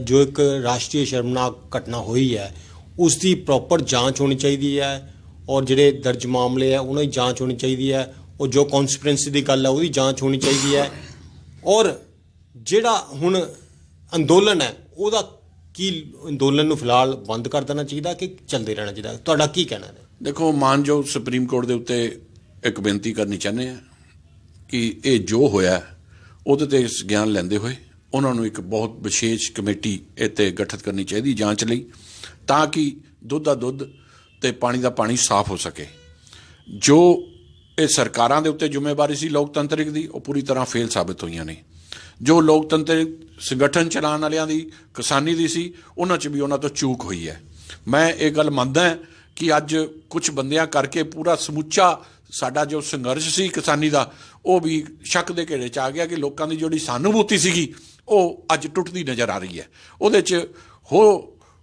ਜੋ ਇੱਕ ਰਾਸ਼ਟਰੀ ਸ਼ਰਮਨਾਕ ਘਟਨਾ ਹੋਈ ਹੈ ਉਸ ਦੀ ਪ੍ਰੋਪਰ ਜਾਂਚ ਹੋਣੀ ਚਾਹੀਦੀ ਹੈ, ਔਰ ਜਿਹੜੇ ਦਰਜ ਮਾਮਲੇ ਹੈ ਉਹਨਾਂ ਦੀ ਜਾਂਚ ਹੋਣੀ ਚਾਹੀਦੀ ਹੈ, ਉਹ ਜੋ ਕੌਨਸਪੀਰੈਂਸੀ ਦੀ ਗੱਲ ਹੈ ਉਹਦੀ ਜਾਂਚ ਹੋਣੀ ਚਾਹੀਦੀ ਹੈ, ਔਰ ਜਿਹੜਾ ਹੁਣ ਅੰਦੋਲਨ ਹੈ ਉਹਦਾ ਕੀ ਅੰਦੋਲਨ ਨੂੰ ਫਿਲਹਾਲ ਬੰਦ ਕਰ ਦੇਣਾ ਚਾਹੀਦਾ ਕਿ ਚੱਲਦੇ ਰਹਿਣਾ ਚਾਹੀਦਾ? ਤੁਹਾਡਾ ਕੀ ਕਹਿਣਾ ਹੈ? ਦੇਖੋ, ਮਾਨਯੋਗ ਸੁਪਰੀਮ ਕੋਰਟ ਦੇ ਉੱਤੇ ਇੱਕ ਬੇਨਤੀ ਕਰਨੀ ਚਾਹੁੰਦੇ ਹਾਂ ਕਿ ਇਹ ਜੋ ਹੋਇਆ ਉਹਦੇ ਤੇ ਗਿਆਨ ਲੈਂਦੇ ਹੋਏ ਉਹਨਾਂ ਨੂੰ ਇੱਕ ਬਹੁਤ ਵਿਸ਼ੇਸ਼ ਕਮੇਟੀ ਇੱਥੇ ਗਠਿਤ ਕਰਨੀ ਚਾਹੀਦੀ ਜਾਂਚ ਲਈ, ਤਾਂ ਕਿ ਦੁੱਧ ਦਾ ਦੁੱਧ ਤੇ ਪਾਣੀ ਦਾ ਪਾਣੀ ਸਾਫ਼ ਹੋ ਸਕੇ। ਜੋ ਇਹ ਸਰਕਾਰਾਂ ਦੇ ਉੱਤੇ ਜ਼ਿੰਮੇਵਾਰੀ ਸੀ ਲੋਕਤੰਤਰਿਕ ਦੀ, ਉਹ ਪੂਰੀ ਤਰ੍ਹਾਂ ਫੇਲ ਸਾਬਿਤ ਹੋਈਆਂ ਨੇ। ਜੋ ਲੋਕਤੰਤਰਿਕ ਸੰਗਠਨ ਚਲਾਉਣ ਵਾਲਿਆਂ ਦੀ, ਕਿਸਾਨੀ ਦੀ ਸੀ, ਉਹਨਾਂ 'ਚ ਵੀ ਉਹਨਾਂ ਤੋਂ ਚੂਕ ਹੋਈ ਹੈ। ਮੈਂ ਇਹ ਗੱਲ ਮੰਨਦਾ ਕਿ ਅੱਜ ਕੁਝ ਬੰਦਿਆਂ ਕਰਕੇ ਪੂਰਾ ਸਮੁੱਚਾ ਸਾਡਾ ਜੋ ਸੰਘਰਸ਼ ਸੀ ਕਿਸਾਨੀ ਦਾ, ਉਹ ਵੀ ਸ਼ੱਕ ਦੇ ਘੇਰੇ 'ਚ ਆ ਗਿਆ ਕਿ ਲੋਕਾਂ ਦੀ ਜਿਹੜੀ ਸਹਾਨੂਭੂਤੀ ਸੀਗੀ ਉਹ ਅੱਜ ਟੁੱਟਦੀ ਨਜ਼ਰ ਆ ਰਹੀ ਹੈ। ਉਹਦੇ 'ਚ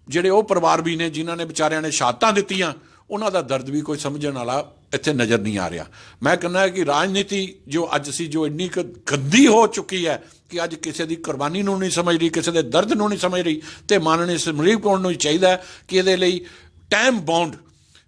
ਜਿਹੜੇ ਉਹ ਪਰਿਵਾਰ ਵੀ ਨੇ ਜਿਨ੍ਹਾਂ ਨੇ ਵਿਚਾਰਿਆਂ ਨੇ ਸ਼ਹਾਦਤਾਂ ਦਿੱਤੀਆਂ, ਉਹਨਾਂ ਦਾ ਦਰਦ ਵੀ ਕੋਈ ਸਮਝਣ ਵਾਲਾ ਇੱਥੇ ਨਜ਼ਰ ਨਹੀਂ ਆ ਰਿਹਾ। ਮੈਂ ਕਹਿੰਦਾ ਕਿ ਰਾਜਨੀਤੀ ਜੋ ਅੱਜ ਸੀ, ਜੋ ਇੰਨੀ ਕੁ ਗੰਦੀ ਹੋ ਚੁੱਕੀ ਹੈ ਕਿ ਅੱਜ ਕਿਸੇ ਦੀ ਕੁਰਬਾਨੀ ਨੂੰ ਨਹੀਂ ਸਮਝ ਰਹੀ, ਕਿਸੇ ਦੇ ਦਰਦ ਨੂੰ ਨਹੀਂ ਸਮਝ ਰਹੀ। ਤੇ ਮਾਨनीय ਸੁਪਰੀਮ ਕੋਰਟ ਨੂੰ ਚਾਹੀਦਾ ਕਿ ਇਹਦੇ ਲਈ ਟਾਈਮ ਬਾਉਂਡ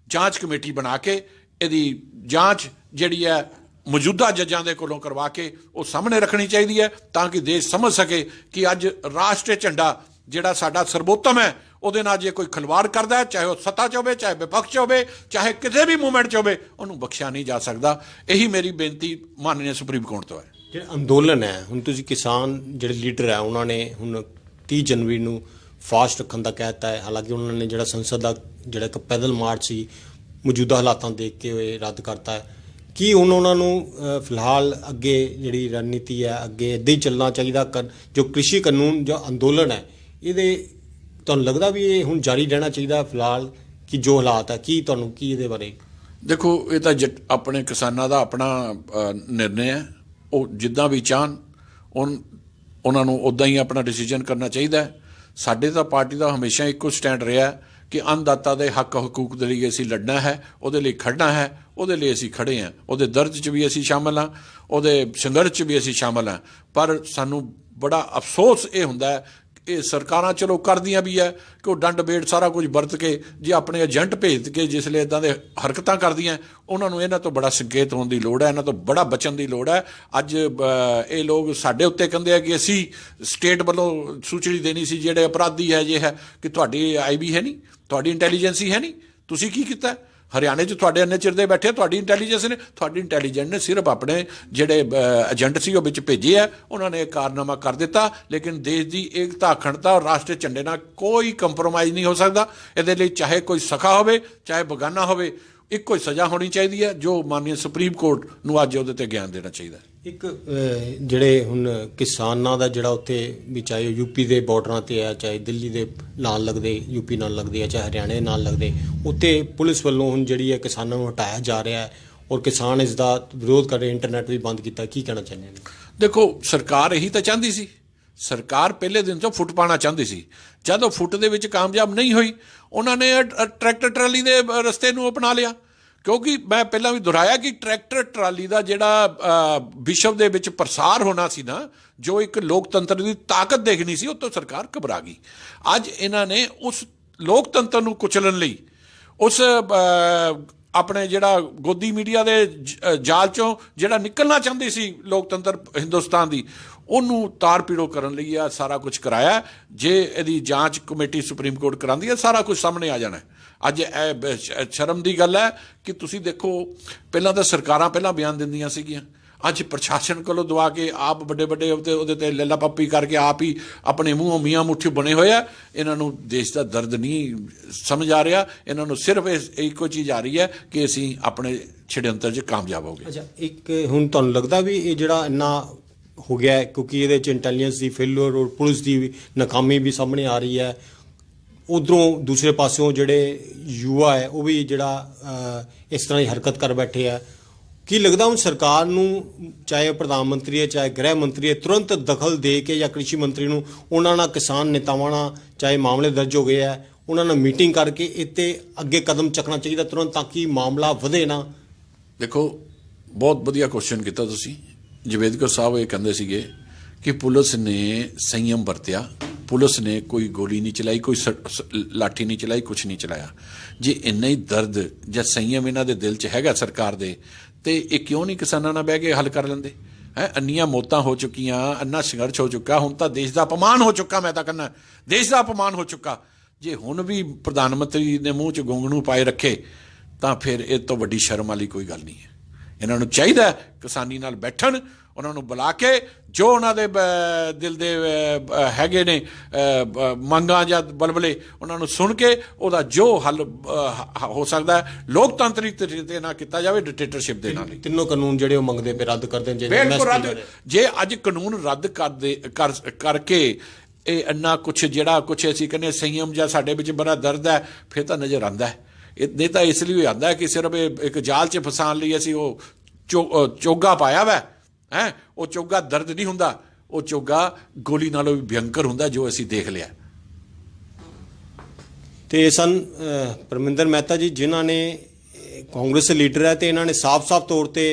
ਜਾਂਚ ਕਮੇਟੀ ਬਣਾ ਕੇ ਇਹਦੀ ਜਾਂਚ ਜਿਹੜੀ ਹੈ ਮੌਜੂਦਾ ਜੱਜਾਂ ਦੇ ਕੋਲੋਂ ਕਰਵਾ ਕੇ ਉਹ ਸਾਹਮਣੇ ਰੱਖਣੀ ਚਾਹੀਦੀ ਹੈ, ਤਾਂ ਕਿ ਦੇਸ਼ ਸਮਝ ਸਕੇ ਕਿ ਅੱਜ ਰਾਸ਼ਟਰੀ ਝੰਡਾ ਜਿਹੜਾ ਸਾਡਾ ਸਰਬੋਤਮ ਹੈ, ਉਹਦੇ ਨਾਲ ਜੇ ਕੋਈ ਖਿਲਵਾੜ ਕਰਦਾ ਹੈ, ਚਾਹੇ ਉਹ ਸੱਤਾ 'ਚ ਹੋਵੇ, ਚਾਹੇ ਵਿਪਕਸ਼ 'ਚ ਹੋਵੇ, ਚਾਹੇ ਕਿਸੇ ਵੀ ਮੂਵਮੈਂਟ 'ਚ ਹੋਵੇ, ਉਹਨੂੰ ਬਖਸ਼ਿਆ ਨਹੀਂ ਜਾ ਸਕਦਾ। ਇਹੀ ਮੇਰੀ ਬੇਨਤੀ ਮਾਨनीय ਸੁਪਰੀਮ ਕੋਰਟ ਤੋਂ ਹੈ। ਜਿਹੜਾ ਅੰਦੋਲਨ ਹੈ, ਹੁਣ ਤੁਸੀਂ ਕਿਸਾਨ ਜਿਹੜੇ ਲੀਡਰ ਹੈ ਉਹਨਾਂ ਨੇ ਹੁਣ 30 ਜਨਵਰੀ ਨੂੰ ਫਾਸਟ ਰੱਖਣ ਦਾ ਕਹਿ ਦਿੱਤਾ ਹੈ। ਹਾਲਾਂਕਿ ਉਹਨਾਂ ਨੇ ਜਿਹੜਾ ਸੰਸਦ ਦਾ ਜਿਹੜਾ ਇੱਕ ਪੈਦਲ ਮਾਰਚ ਸੀ ਮੌਜੂਦਾ ਹਾਲਾਤਾਂ ਦੇਖਦੇ ਹੋਏ ਰੱਦ ਕਰਤਾ ਹੈ। ਕੀ ਹੁਣ ਉਹਨਾਂ ਨੂੰ ਫਿਲਹਾਲ ਅੱਗੇ ਜਿਹੜੀ ਰਣਨੀਤੀ ਹੈ ਅੱਗੇ ਇੱਦਾਂ ਹੀ ਚੱਲਣਾ ਚਾਹੀਦਾ? ਜੋ ਕ੍ਰਿਸ਼ੀ ਕਾਨੂੰਨ ਜੋ ਅੰਦੋਲਨ ਹੈ ਇਹਦੇ ਤੁਹਾਨੂੰ ਲੱਗਦਾ ਵੀ ਇਹ ਹੁਣ ਜਾਰੀ ਰਹਿਣਾ ਚਾਹੀਦਾ ਫਿਲਹਾਲ, ਕਿ ਜੋ ਹਾਲਾਤ ਹੈ ਕੀ ਤੁਹਾਨੂੰ ਕੀ ਇਹਦੇ ਬਾਰੇ? ਦੇਖੋ, ਇਹ ਤਾਂ ਆਪਣੇ ਕਿਸਾਨਾਂ ਦਾ ਆਪਣਾ ਨਿਰਣੇ ਹੈ। ਉਹ ਜਿੱਦਾਂ ਵੀ ਚਾਹਣ ਉਹਨਾਂ ਨੂੰ ਉੱਦਾਂ ਹੀ ਆਪਣਾ ਡਿਸੀਜਨ ਕਰਨਾ ਚਾਹੀਦਾ ਹੈ। ਸਾਡੇ ਤਾਂ ਪਾਰਟੀ ਦਾ ਹਮੇਸ਼ਾ ਇੱਕੋ ਸਟੈਂਡ ਰਿਹਾ ਕਿ ਅੰਨਦਾਤਾ ਦੇ ਹੱਕ ਹਕੂਕ ਦੇ ਲਈ ਅਸੀਂ ਲੜਨਾ ਹੈ, ਉਹਦੇ ਲਈ ਖੜਨਾ ਹੈ, ਉਹਦੇ ਲਈ ਅਸੀਂ ਖੜੇ ਹਾਂ। ਉਹਦੇ ਦਰਦ 'ਚ ਵੀ ਅਸੀਂ ਸ਼ਾਮਲ ਹਾਂ, ਉਹਦੇ ਸੰਘਰਸ਼ 'ਚ ਵੀ ਅਸੀਂ ਸ਼ਾਮਲ ਹਾਂ। ਪਰ ਸਾਨੂੰ ਬੜਾ ਅਫਸੋਸ ਇਹ ਹੁੰਦਾ ਹੈ ਇਹ ਸਰਕਾਰਾਂ ਚਲੋ ਕਰਦੀਆਂ ਵੀ ਹੈ ਕਿ ਉਹ ਡੰਡ ਬੇੜ ਸਾਰਾ ਕੁਝ ਵਰਤ ਕੇ ਜੇ ਆਪਣੇ ਏਜੰਟ ਭੇਜ ਕੇ ਜਿਸਲੇ ਇੱਦਾਂ ਦੇ ਹਰਕਤਾਂ ਕਰਦੀਆਂ, ਉਹਨਾਂ ਨੂੰ ਇਹਨਾਂ ਤੋਂ ਬੜਾ ਸੰਕੇਤ ਹੋਣ ਦੀ ਲੋੜ ਹੈ, ਇਹਨਾਂ ਤੋਂ ਬੜਾ ਬਚਣ ਦੀ ਲੋੜ ਹੈ। ਅੱਜ ਇਹ ਲੋਕ ਸਾਡੇ ਉੱਤੇ ਕਹਿੰਦੇ ਆ ਕਿ ਅਸੀਂ ਸਟੇਟ ਵੱਲੋਂ ਸੂਚਨਾ ਦੇਣੀ ਸੀ ਜਿਹੜੇ ਅਪਰਾਧੀ ਹੈ ਜੇ ਹੈ ਕਿ ਤੁਹਾਡੀ IB ਹੈ ਨਹੀਂ, ਤੁਹਾਡੀ ਇੰਟੈਲੀਜੈਂਸੀ ਹੈ ਨਹੀਂ, ਤੁਸੀਂ ਕੀ ਕੀਤਾ? ਹਰਿਆਣੇ 'ਚ ਤੁਹਾਡੇ ਇੰਨੇ ਚਿਰ ਦੇ ਬੈਠੇ, ਤੁਹਾਡੀ ਇੰਟੈਲੀਜੈਂਸ ਨੇ, ਤੁਹਾਡੀ ਇੰਟੈਲੀਜੈਂਸ ਨੇ ਸਿਰਫ ਆਪਣੇ ਜਿਹੜੇ ਏਜੰਟ ਸੀ ਉਹ ਵਿੱਚ ਭੇਜੇ ਆ, ਉਹਨਾਂ ਨੇ ਕਾਰਨਾਮਾ ਕਰ ਦਿੱਤਾ। ਲੇਕਿਨ ਦੇਸ਼ ਦੀ ਏਕਤਾ, ਅਖੰਡਤਾ ਔਰ ਰਾਸ਼ਟਰੀ ਝੰਡੇ ਨਾਲ ਕੋਈ ਕੰਪਰੋਮਾਈਜ਼ ਨਹੀਂ ਹੋ ਸਕਦਾ। ਇਹਦੇ ਲਈ ਚਾਹੇ ਕੋਈ ਸਖਾ ਹੋਵੇ ਚਾਹੇ ਬਗਾਨਾ ਹੋਵੇ, ਇੱਕੋ ਹੀ ਸਜ਼ਾ ਹੋਣੀ ਚਾਹੀਦੀ ਹੈ, ਜੋ ਮਾਨनीय ਸੁਪਰੀਮ ਕੋਰਟ ਨੂੰ ਅੱਜ ਉਹਦੇ ਤੇ ਗਿਆਨ ਦੇਣਾ ਚਾਹੀਦਾ। ਇੱਕ ਜਿਹੜੇ ਹੁਣ ਕਿਸਾਨਾਂ ਦਾ ਜਿਹੜਾ ਉੱਥੇ ਵੀ ਚਾਹੇ UP ਦੇ ਬਾਰਡਰਾਂ 'ਤੇ ਹੈ, ਚਾਹੇ ਦਿੱਲੀ ਦੇ ਨਾਲ ਲੱਗਦੇ UP ਨਾਲ ਲੱਗਦੇ ਆ, ਚਾਹੇ ਹਰਿਆਣੇ ਨਾਲ ਲੱਗਦੇ, ਉੱਥੇ ਪੁਲਿਸ ਵੱਲੋਂ ਹੁਣ ਜਿਹੜੀ ਹੈ ਕਿਸਾਨਾਂ ਨੂੰ ਹਟਾਇਆ ਜਾ ਰਿਹਾ ਹੈ ਔਰ ਕਿਸਾਨ ਇਸ ਦਾ ਵਿਰੋਧ ਕਰ ਰਹੇ, ਇੰਟਰਨੈਟ ਵੀ ਬੰਦ ਕੀਤਾ। ਕੀ ਕਹਿਣਾ ਚਾਹੁੰਦੇ ਨੇ? ਦੇਖੋ, ਸਰਕਾਰ ਇਹੀ ਤਾਂ ਚਾਹੁੰਦੀ ਸੀ। ਸਰਕਾਰ ਪਹਿਲੇ ਦਿਨ ਤੋਂ ਫੁੱਟ ਪਾਉਣਾ ਚਾਹੁੰਦੀ ਸੀ। ਜਦ ਉਹ ਫੁੱਟ ਦੇ ਵਿੱਚ ਕਾਮਯਾਬ ਨਹੀਂ ਹੋਈ, ਉਹਨਾਂ ਨੇ ਟਰੈਕਟਰ ਟਰਾਲੀ ਦੇ ਰਸਤੇ ਨੂੰ ਅਪਣਾ ਲਿਆ। ਕਿਉਂਕਿ ਮੈਂ ਪਹਿਲਾਂ ਵੀ ਦੁਹਰਾਇਆ ਕਿ ਟਰੈਕਟਰ ਟਰਾਲੀ ਦਾ ਜਿਹੜਾ ਵਿਸ਼ਵ ਦੇ ਵਿੱਚ ਪ੍ਰਸਾਰ ਹੋਣਾ ਸੀ ਨਾ, ਜੋ ਇੱਕ ਲੋਕਤੰਤਰ ਦੀ ਤਾਕਤ ਦੇਖਣੀ ਸੀ, ਉਹ ਤੋਂ ਸਰਕਾਰ ਘਬਰਾ ਗਈ। ਅੱਜ ਇਹਨਾਂ ਨੇ ਉਸ ਲੋਕਤੰਤਰ ਨੂੰ ਕੁਚਲਣ ਲਈ ਉਸ ਆਪਣੇ ਜਿਹੜਾ ਗੋਦੀ ਮੀਡੀਆ ਦੇ ਜਾਲ 'ਚੋਂ ਜਿਹੜਾ ਨਿਕਲਣਾ ਚਾਹੁੰਦੀ ਸੀ ਲੋਕਤੰਤਰ ਹਿੰਦੁਸਤਾਨ ਦੀ, ਉਹਨੂੰ ਤਾਰ ਪੀੜੋ ਕਰਨ ਲਈ ਆ ਸਾਰਾ ਕੁਝ ਕਰਾਇਆ। ਜੇ ਇਹਦੀ ਜਾਂਚ ਕਮੇਟੀ ਸੁਪਰੀਮ ਕੋਰਟ ਕਰਾਉਂਦੀ ਹੈ, ਸਾਰਾ ਕੁਝ ਸਾਹਮਣੇ ਆ ਜਾਣਾ। ਅੱਜ ਇਹ ਸ਼ਰਮ ਦੀ ਗੱਲ ਹੈ ਕਿ ਤੁਸੀਂ ਦੇਖੋ, ਪਹਿਲਾਂ ਤਾਂ ਸਰਕਾਰਾਂ ਪਹਿਲਾਂ ਬਿਆਨ ਦਿੰਦੀਆਂ ਸੀਗੀਆਂ, ਅੱਜ ਪ੍ਰਸ਼ਾਸਨ ਕੋਲੋਂ ਦਵਾ ਕੇ ਆਪ ਵੱਡੇ ਵੱਡੇ ਉਹਦੇ ਤੇ ਲੱਲਾ ਪੱਪੀ ਕਰਕੇ ਆਪ ਹੀ ਆਪਣੇ ਮੂੰਹੋਂ ਮੀਆਂ ਮੁੱਠੀ ਬਣੇ ਹੋਏ ਆ। ਇਹਨਾਂ ਨੂੰ ਦੇਸ਼ ਦਾ ਦਰਦ ਨਹੀਂ ਸਮਝ ਆ ਰਿਹਾ, ਇਹਨਾਂ ਨੂੰ ਸਿਰਫ ਇੱਕੋ ਚੀਜ਼ ਆ ਰਹੀ ਹੈ ਕਿ ਅਸੀਂ ਆਪਣੇ ਛਿੜਯੰਤਰ 'ਚ ਕਾਮਯਾਬ ਹੋ ਗਏ। ਅੱਛਾ, ਇੱਕ ਹੁਣ ਤੁਹਾਨੂੰ ਲੱਗਦਾ ਵੀ ਇਹ ਜਿਹੜਾ ਇੰਨਾ ਹੋ ਗਿਆ ਹੈ ਕਿਉਂਕਿ ਇਹਦੇ 'ਚ ਇੰਟੈਲੀਜੈਂਸ ਦੀ ਫੇਲਰ ਔਰ ਪੁਲਿਸ ਦੀ ਨਾਕਾਮੀ ਵੀ ਸਾਹਮਣੇ ਆ ਰਹੀ ਹੈ, ਉਧਰੋਂ ਦੂਸਰੇ ਪਾਸਿਓਂ ਜਿਹੜੇ ਯੁਵਾ ਹੈ ਉਹ ਵੀ ਜਿਹੜਾ ਇਸ ਤਰ੍ਹਾਂ ਦੀ ਹਰਕਤ ਕਰ ਬੈਠੇ ਆ, ਕੀ ਲੱਗਦਾ ਹੁਣ ਸਰਕਾਰ ਨੂੰ, ਚਾਹੇ ਪ੍ਰਧਾਨ ਮੰਤਰੀ ਹੈ ਚਾਹੇ ਗ੍ਰਹਿ ਮੰਤਰੀ ਹੈ, ਤੁਰੰਤ ਦਖਲ ਦੇ ਕੇ ਜਾਂ ਕ੍ਰਿਸ਼ੀ ਮੰਤਰੀ ਨੂੰ ਉਹਨਾਂ ਨਾਲ ਕਿਸਾਨ ਨੇਤਾਵਾਂ ਨਾਲ ਚਾਹੇ ਮਾਮਲੇ ਦਰਜ ਹੋ ਗਏ ਹੈ ਉਹਨਾਂ ਨਾਲ ਮੀਟਿੰਗ ਕਰਕੇ ਇੱਥੇ ਅੱਗੇ ਕਦਮ ਚੱਕਣਾ ਚਾਹੀਦਾ ਤੁਰੰਤ, ਤਾਂ ਕਿ ਮਾਮਲਾ ਵਧੇ ਨਾ? ਦੇਖੋ, ਬਹੁਤ ਵਧੀਆ ਕੁਐਸਚਨ ਕੀਤਾ ਤੁਸੀਂ। ਜਵੇਦਕਰ ਸਾਹਿਬ ਇਹ ਕਹਿੰਦੇ ਸੀਗੇ ਕਿ ਪੁਲਿਸ ਨੇ ਸੰਯਮ ਵਰਤਿਆ, ਪੁਲਿਸ ਨੇ ਕੋਈ ਗੋਲੀ ਨਹੀਂ ਚਲਾਈ, ਕੋਈ ਲਾਠੀ ਨਹੀਂ ਚਲਾਈ, ਕੁਛ ਨਹੀਂ ਚਲਾਇਆ। ਜੇ ਇੰਨਾ ਹੀ ਦਰਦ ਜਾਂ ਸੰਯਮ ਇਹਨਾਂ ਦੇ ਦਿਲ 'ਚ ਹੈਗਾ ਸਰਕਾਰ ਦੇ, ਤੇ ਇਹ ਕਿਉਂ ਨਹੀਂ ਕਿਸਾਨਾਂ ਨਾਲ ਬਹਿ ਕੇ ਹੱਲ ਕਰ ਲੈਂਦੇ? ਇੰਨੀਆਂ ਮੌਤਾਂ ਹੋ ਚੁੱਕੀਆਂ, ਇੰਨਾ ਸੰਘਰਸ਼ ਹੋ ਚੁੱਕਾ, ਹੁਣ ਤਾਂ ਦੇਸ਼ ਦਾ ਅਪਮਾਨ ਹੋ ਚੁੱਕਾ। ਮੈਂ ਤਾਂ ਕਹਿੰਦਾ ਦੇਸ਼ ਦਾ ਅਪਮਾਨ ਹੋ ਚੁੱਕਾ। ਜੇ ਹੁਣ ਵੀ ਪ੍ਰਧਾਨ ਮੰਤਰੀ ਨੇ ਮੂੰਹ 'ਚ ਗੋਂਗਣੂ ਪਾਏ ਰੱਖੇ ਤਾਂ ਫਿਰ ਇਹ ਤੋਂ ਵੱਡੀ ਸ਼ਰਮ ਵਾਲੀ ਕੋਈ ਗੱਲ ਨਹੀਂ ਹੈ। ਇਹਨਾਂ ਨੂੰ ਚਾਹੀਦਾ ਕਿਸਾਨੀ ਨਾਲ ਬੈਠਣ, ਉਹਨਾਂ ਨੂੰ ਬੁਲਾ ਕੇ ਜੋ ਉਹਨਾਂ ਦੇ ਦਿਲ ਦੇ ਹੈਗੇ ਨੇ ਮੰਗਾਂ ਜਾਂ ਬਲਬਲੇ, ਉਹਨਾਂ ਨੂੰ ਸੁਣ ਕੇ ਉਹਦਾ ਜੋ ਹੱਲ ਹੋ ਸਕਦਾ ਹੈ ਲੋਕਤੰਤਰੀ ਤਰੀਕੇ ਨਾਲ ਕੀਤਾ ਜਾਵੇ, ਡਿਕਟੇਟਰਸ਼ਿਪ ਦੇ ਨਾਲ। ਤਿੰਨੋਂ ਕਾਨੂੰਨ ਜਿਹੜੇ ਉਹ ਮੰਗਦੇ ਪਏ ਰੱਦ ਕਰ ਦੇਣ ਚਾਹੀਦੇ। ਜੇ ਅੱਜ ਕਾਨੂੰਨ ਰੱਦ ਕਰਕੇ ਇਹ ਇੰਨਾ ਕੁਛ ਜਿਹੜਾ ਕੁਛ ਅਸੀਂ ਕਹਿੰਦੇ ਸੰਯਮ ਜਾਂ ਸਾਡੇ ਵਿੱਚ ਬੜਾ ਦਰਦ ਹੈ, ਫਿਰ ਤਾਂ ਨਜ਼ਰ ਆਉਂਦਾ ਹੈ। ਨਹੀਂ ਤਾਂ ਇਸ ਲਈ ਆਉਂਦਾ ਹੈ ਕਿ ਸਿਰਫ ਇੱਕ ਜਾਲ 'ਚ ਫਸਾਉਣ ਲਈ ਅਸੀਂ ਉਹ ਚੋਗਾ ਪਾਇਆ ਵਾ ਹੈ। ਉਹ ਚੋਗਾ ਦਰਦ ਨਹੀਂ ਹੁੰਦਾ, ਉਹ ਚੋਗਾ ਗੋਲੀ ਨਾਲੋਂ ਵੀ ਭਿਅੰਕਰ ਹੁੰਦਾ, ਜੋ ਅਸੀਂ ਦੇਖ ਲਿਆ। ਤੇ ਸਨ ਪਰਮਿੰਦਰ ਮਹਿਤਾ ਜੀ, ਜਿਨ੍ਹਾਂ ਨੇ ਕਾਂਗਰਸ ਦੇ ਲੀਡਰ ਹੈ ਤੇ ਇਹਨਾਂ ਨੇ ਸਾਫ਼-ਸਾਫ਼ ਤੌਰ ਤੇ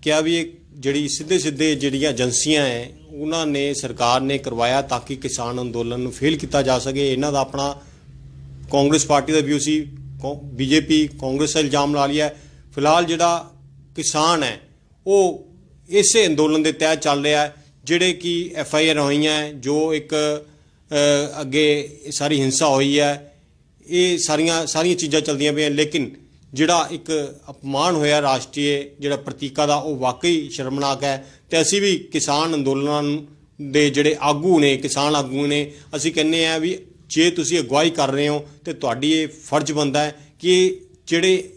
ਕਿਹਾ ਵੀ ਇਹ ਜਿਹੜੀ ਸਿੱਧੇ ਜਿਹੜੀਆਂ ਏਜੰਸੀਆਂ ਹੈ ਉਹਨਾਂ ਨੇ ਸਰਕਾਰ ਨੇ ਕਰਵਾਇਆ ਤਾਂ ਕਿ ਕਿਸਾਨ ਅੰਦੋਲਨ ਨੂੰ ਫੇਲ ਕੀਤਾ ਜਾ ਸਕੇ। ਇਹਨਾਂ ਦਾ ਆਪਣਾ ਕਾਂਗਰਸ ਪਾਰਟੀ ਦਾ ਵਿਊ ਸੀ, ਬੀਜੇਪੀ ਕਾਂਗਰਸ ਦਾ ਇਲਜ਼ਾਮ ਲਾ ਲਿਆ। ਫਿਲਹਾਲ ਜਿਹੜਾ ਕਿਸਾਨ ਹੈ ਉਹ ਇਸੇ ਅੰਦੋਲਨ ਦੇ ਤਹਿਤ ਚੱਲ ਰਿਹਾ ਹੈ, ਜਿਹੜੇ ਕਿ FIR ਹੋਈਆਂ ਹੈ, ਜੋ ਇੱਕ ਅੱਗੇ ਸਾਰੀ ਹਿੰਸਾ ਹੋਈ ਹੈ, ਇਹ ਸਾਰੀਆਂ ਚੀਜ਼ਾਂ ਚੱਲਦੀਆਂ ਪਈਆਂ। ਲੇਕਿਨ ਜਿਹੜਾ ਇੱਕ ਅਪਮਾਨ ਹੋਇਆ ਰਾਸ਼ਟਰੀ ਜਿਹੜਾ ਪ੍ਰਤੀਕਾਂ ਦਾ, ਉਹ ਵਾਕਈ ਸ਼ਰਮਨਾਕ ਹੈ। ਤੇ ਅਸੀਂ ਵੀ ਕਿਸਾਨ ਅੰਦੋਲਨਾਂ ਦੇ ਜਿਹੜੇ ਆਗੂ ਨੇ, ਕਿਸਾਨ ਆਗੂ ਨੇ, ਅਸੀਂ ਕਹਿੰਦੇ ਆ ਵੀ ਜੇ ਤੁਸੀਂ ਅਗਵਾਈ ਕਰ ਰਹੇ ਹੋ ਤੇ ਤੁਹਾਡੀ ਇਹ ਫਰਜ਼ ਬਣਦਾ ਹੈ ਕਿ ਜਿਹੜੇ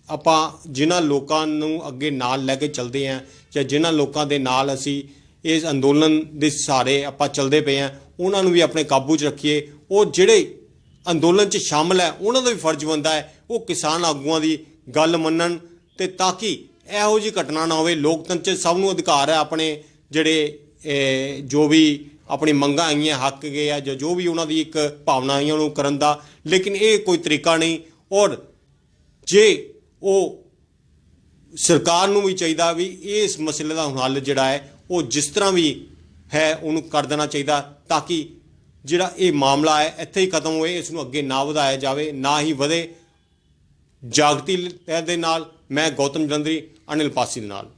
ਆਪਾਂ ਜਿਨ੍ਹਾਂ ਲੋਕਾਂ ਨੂੰ ਅੱਗੇ ਨਾਲ ਲੈ ਕੇ ਚੱਲਦੇ ਹਾਂ ਜਾਂ ਜਿਨ੍ਹਾਂ ਲੋਕਾਂ ਦੇ ਨਾਲ ਅਸੀਂ ਇਸ ਅੰਦੋਲਨ ਦੇ ਸਹਾਰੇ ਆਪਾਂ ਚੱਲਦੇ ਪਏ ਹਾਂ, ਉਹਨਾਂ ਨੂੰ ਵੀ ਆਪਣੇ ਕਾਬੂ 'ਚ ਰੱਖੀਏ। ਉਹ ਜਿਹੜੇ ਅੰਦੋਲਨ 'ਚ ਸ਼ਾਮਲ ਹੈ ਉਹਨਾਂ ਦਾ ਵੀ ਫਰਜ਼ ਬਣਦਾ ਹੈ ਉਹ ਕਿਸਾਨ ਆਗੂਆਂ ਦੀ ਗੱਲ ਮੰਨਣ, ਤੇ ਤਾਂ ਕਿ ਇਹੋ ਜਿਹੀ ਘਟਨਾ ਨਾ ਹੋਵੇ। ਲੋਕਤੰਤਰ 'ਚ ਸਭ ਨੂੰ ਅਧਿਕਾਰ ਹੈ ਆਪਣੇ ਜਿਹੜੇ ਜੋ ਵੀ ਆਪਣੀ ਮੰਗਾਂ ਆਈਆਂ, ਹੱਕ ਗਏ ਆ ਜਾਂ ਜੋ ਵੀ ਉਹਨਾਂ ਦੀ ਇੱਕ ਭਾਵਨਾ ਆਈਆਂ ਉਹਨੂੰ ਕਰਨ ਦਾ, ਲੇਕਿਨ ਇਹ ਕੋਈ ਤਰੀਕਾ ਨਹੀਂ। ਔਰ ਜੇ ਉਹ ਸਰਕਾਰ ਨੂੰ ਵੀ ਚਾਹੀਦਾ ਵੀ ਇਸ ਮਸਲੇ ਦਾ ਹੱਲ ਜਿਹੜਾ ਹੈ ਉਹ ਜਿਸ ਤਰ੍ਹਾਂ ਵੀ ਹੈ ਉਹਨੂੰ ਕਰ ਦੇਣਾ ਚਾਹੀਦਾ, ਤਾਂ ਕਿ ਜਿਹੜਾ ਇਹ ਮਾਮਲਾ ਹੈ ਇੱਥੇ ਹੀ ਖਤਮ ਹੋਏ, ਇਸ ਨੂੰ ਅੱਗੇ ਨਾ ਵਧਾਇਆ ਜਾਵੇ, ਨਾ ਹੀ ਵਧੇ। ਜਾਗਤੀ ਦੇ ਨਾਲ ਮੈਂ ਗੌਤਮ ਜਲੰਧਰੀ, ਅਨਿਲ ਪਾਸੀ ਦੇ ਨਾਲ।